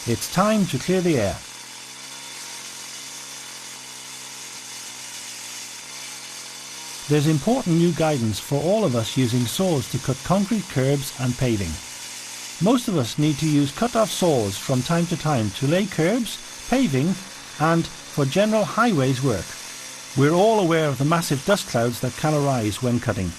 It's time to clear the air. There's important new guidance for all of us using saws to cut concrete curbs and paving. Most of us need to use cut-off saws from time to time to lay curbs, paving and for general highways work. We're all aware of the massive dust clouds that can arise when cutting.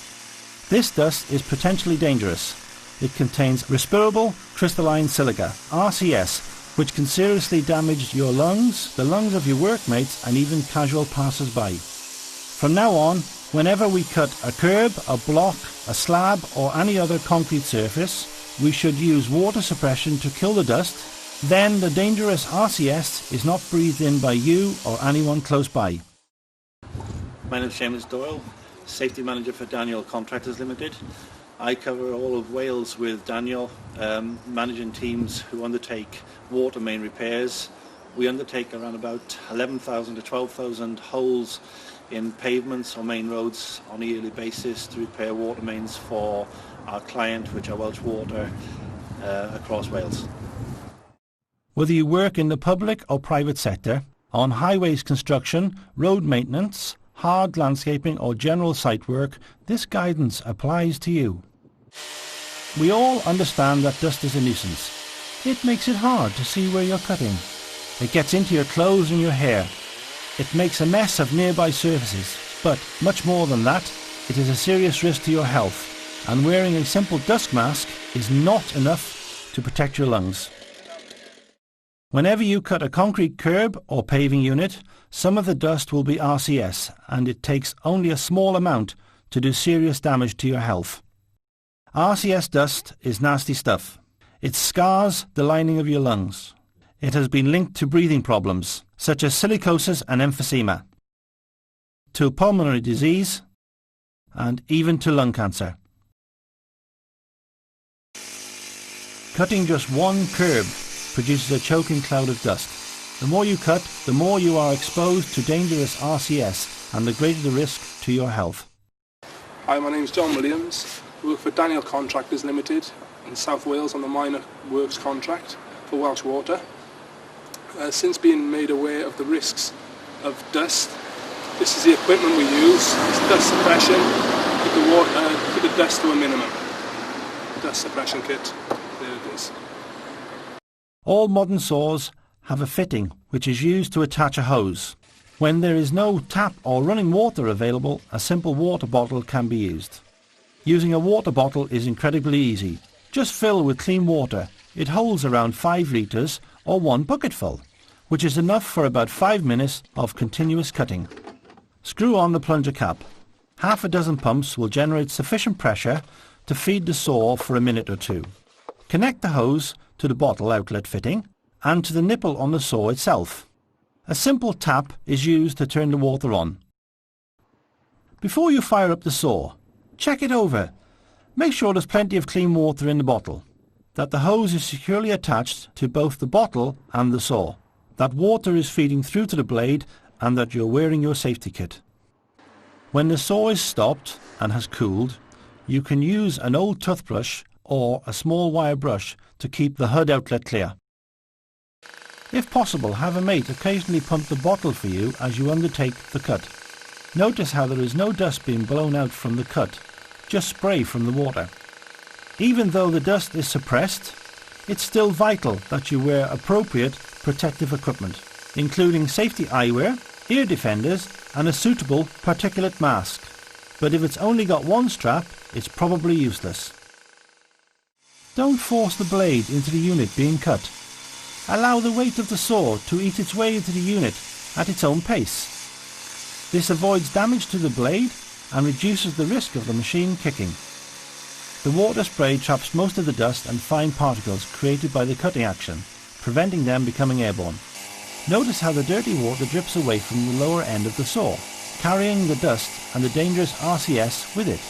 This dust is potentially dangerous. It contains respirable crystalline silica, RCS, which can seriously damage your lungs, the lungs of your workmates and even casual passers-by. From now on, whenever we cut a curb, a block, a slab or any other concrete surface, we should use water suppression to kill the dust. Then the dangerous RCS is not breathed in by you or anyone close by. My name is Seamus Doyle, Safety Manager for Daniel Contractors Limited. I cover all of Wales with Daniel, managing teams who undertake water main repairs. We undertake around about 11,000 to 12,000 holes in pavements or main roads on a yearly basis to repair water mains for our client, which are Welsh Water, across Wales. Whether you work in the public or private sector, on highways construction, road maintenance, hard landscaping or general site work, this guidance applies to you. We all understand that dust is a nuisance. It makes it hard to see where you're cutting. It gets into your clothes and your hair. It makes a mess of nearby surfaces, but much more than that, it is a serious risk to your health, and wearing a simple dust mask is not enough to protect your lungs. Whenever you cut a concrete curb or paving unit, some of the dust will be RCS, and it takes only a small amount to do serious damage to your health. RCS dust is nasty stuff. It scars the lining of your lungs. It has been linked to breathing problems, such as silicosis and emphysema, to pulmonary disease, and even to lung cancer. Cutting just one curb produces a choking cloud of dust. The more you cut, the more you are exposed to dangerous RCS and the greater the risk to your health. Hi, my name is John Williams. I work for Daniel Contractors Limited in South Wales on the minor works contract for Welsh Water. Since being made aware of the risks of dust, this is the equipment we use. It's dust suppression, keep the dust to a minimum. Dust suppression kit, there it is. All modern saws have a fitting which is used to attach a hose. When there is no tap or running water available, a simple water bottle can be used. Using a water bottle is incredibly easy. Just fill with clean water. It holds around 5 litres or 1 bucketful, which is enough for about 5 minutes of continuous cutting. Screw on the plunger cap. Half a dozen pumps will generate sufficient pressure to feed the saw for a minute or two. Connect the hose to the bottle outlet fitting and to the nipple on the saw itself. A simple tap is used to turn the water on. Before you fire up the saw, check it over. Make sure there's plenty of clean water in the bottle, that the hose is securely attached to both the bottle and the saw, that water is feeding through to the blade and that you're wearing your safety kit. When the saw is stopped and has cooled, you can use an old toothbrush or a small wire brush to keep the hood outlet clear. If possible, have a mate occasionally pump the bottle for you as you undertake the cut. Notice how there is no dust being blown out from the cut, just spray from the water. Even though the dust is suppressed, it's still vital that you wear appropriate protective equipment, including safety eyewear, ear defenders and a suitable particulate mask. But if it's only got one strap, it's probably useless. Don't force the blade into the unit being cut. Allow the weight of the saw to eat its way into the unit at its own pace. This avoids damage to the blade and reduces the risk of the machine kicking. The water spray traps most of the dust and fine particles created by the cutting action, preventing them becoming airborne. Notice how the dirty water drips away from the lower end of the saw, carrying the dust and the dangerous RCS with it.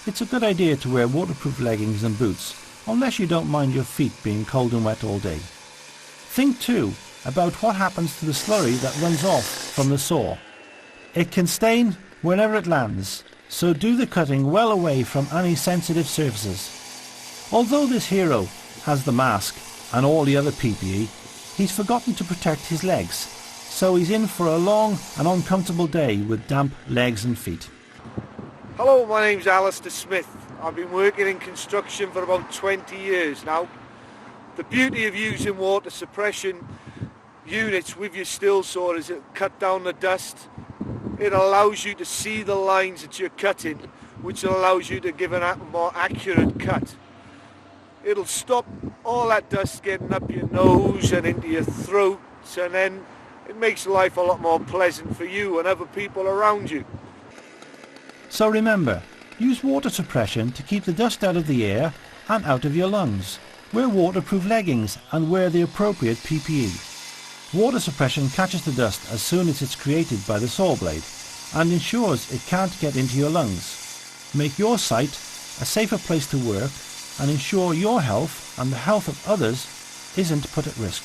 It's a good idea to wear waterproof leggings and boots, unless you don't mind your feet being cold and wet all day. Think too about what happens to the slurry that runs off from the saw. It can stain wherever it lands, so do the cutting well away from any sensitive surfaces. Although this hero has the mask, and all the other PPE, he's forgotten to protect his legs, so he's in for a long and uncomfortable day with damp legs and feet. Hello, my name's Alistair Smith. I've been working in construction for about 20 years now. The beauty of using water suppression units with your still saw is it cut down the dust. It allows you to see the lines that you're cutting, which allows you to give a more accurate cut. It'll stop all that dust getting up your nose and into your throat, and then it makes life a lot more pleasant for you and other people around you. So remember, use water suppression to keep the dust out of the air and out of your lungs. Wear waterproof leggings and wear the appropriate PPE. Water suppression catches the dust as soon as it's created by the saw blade and ensures it can't get into your lungs. Make your site a safer place to work and ensure your health and the health of others isn't put at risk.